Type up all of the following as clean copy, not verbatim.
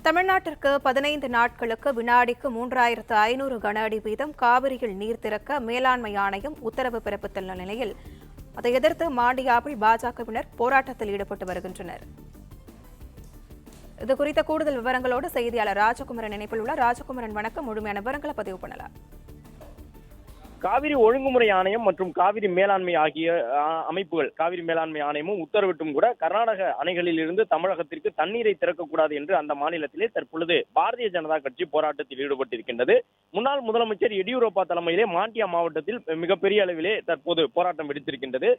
தமிழ்நாட்டிற்கு 15 நாட்களுக்கு வினாடிக்கு 3500 கன அடி வீதம் காவிரியில் நீர் திறக்க மேலாண்மை ஆணையம் உத்தரவு பிறப்பித்துள்ள நிலையில் அதை எதிர்த்து மாண்டியாவில் பாஜகவினர் போராட்டத்தில் ஈடுபட்டு வருகின்றனர். இதுகுறித்த கூடுதல் விவரங்களோடு செய்தியாளர் ராஜகுமரன் இணைப்பில் உள்ள ராஜகுமரன், வணக்கம். முழுமையான விவரங்களை பதிவு பண்ணலாம். காவிரி ஒழுங்குமுறை ஆணையம் மற்றும் காவிரி மேலாண்மை ஆகிய அமைப்புகள், காவிரி மேலாண்மை ஆணையமும் உத்தரவிட்டும் கூட கர்நாடக அணைகளில் இருந்து தமிழகத்திற்கு தண்ணீரை திறக்கக்கூடாது என்று அந்த மாநிலத்திலே தற்பொழுது பாரதிய ஜனதா கட்சி போராட்டத்தில் ஈடுபட்டிருக்கின்றது. முன்னாள் முதலமைச்சர் எடியூரப்பா தலைமையிலே மாண்டியா மாவட்டத்தில் மிகப்பெரிய அளவிலே தற்போது போராட்டம் வெடித்திருக்கின்றது.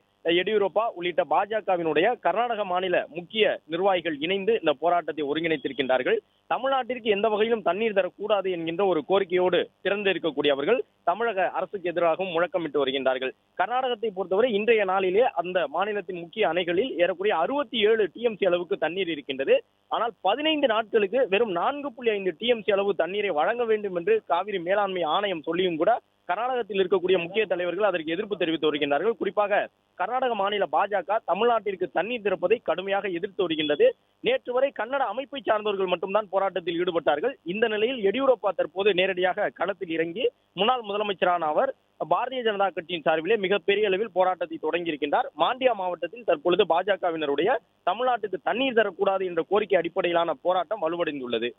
எடியூரப்பா உள்ளிட்ட பாஜகவினுடைய கர்நாடக மாநில முக்கிய நிர்வாகிகள் இணைந்து இந்த போராட்டத்தை ஒருங்கிணைத்திருக்கின்றார்கள். தமிழ்நாட்டிற்கு எந்த வகையிலும் தண்ணீர் தரக்கூடாது என்கின்ற ஒரு கோரிக்கையோடு திறந்து இருக்கக்கூடியவர்கள் தமிழக அரசுக்கு எதிராகவும் முழக்கமிட்டு வருகின்றார்கள். கர்நாடகத்தை பொறுத்தவரை இன்றைய நாளிலே அந்த மாநிலத்தின் முக்கிய அணைகளில் ஏறக்குறைய 67 டிஎம்சி அளவுக்கு தண்ணீர் இருக்கின்றது. ஆனால் 15 நாட்களுக்கு வெறும் 4.5 டிஎம்சி அளவு தண்ணீரை வழங்க வேண்டும் என்று காவிரி மேலாண்மை ஆணையம் சொல்லியும் கூட கர்நாடகத்தில் இருக்கக்கூடிய முக்கிய தலைவர்கள் அதற்கு எதிர்ப்பு தெரிவித்து வருகின்றார்கள். குறிப்பாக கர்நாடக மாநில பாஜக தமிழ்நாட்டிற்கு தண்ணீர் திறப்பதை கடுமையாக எதிர்த்து வருகின்றது. நேற்று வரை கன்னட அமைப்பை சார்ந்தவர்கள் மட்டும்தான் போராட்டத்தில் ஈடுபட்டார்கள். இந்த நிலையில் எடியூரப்பா தற்போது நேரடியாக களத்தில் இறங்கி முன்னாள் முதலமைச்சரான அவர் பாரதிய ஜனதா கட்சியின் சார்பிலே மிகப்பெரிய அளவில் போராட்டத்தை தொடங்கியிருக்கின்றார். மாண்டியா மாவட்டத்தில் தற்பொழுது பாஜகவினருடைய தமிழ்நாட்டுக்கு தண்ணீர் தரக்கூடாது என்ற கோரிக்கை அடிப்படையிலான போராட்டம் வலுவடைந்துள்ளது.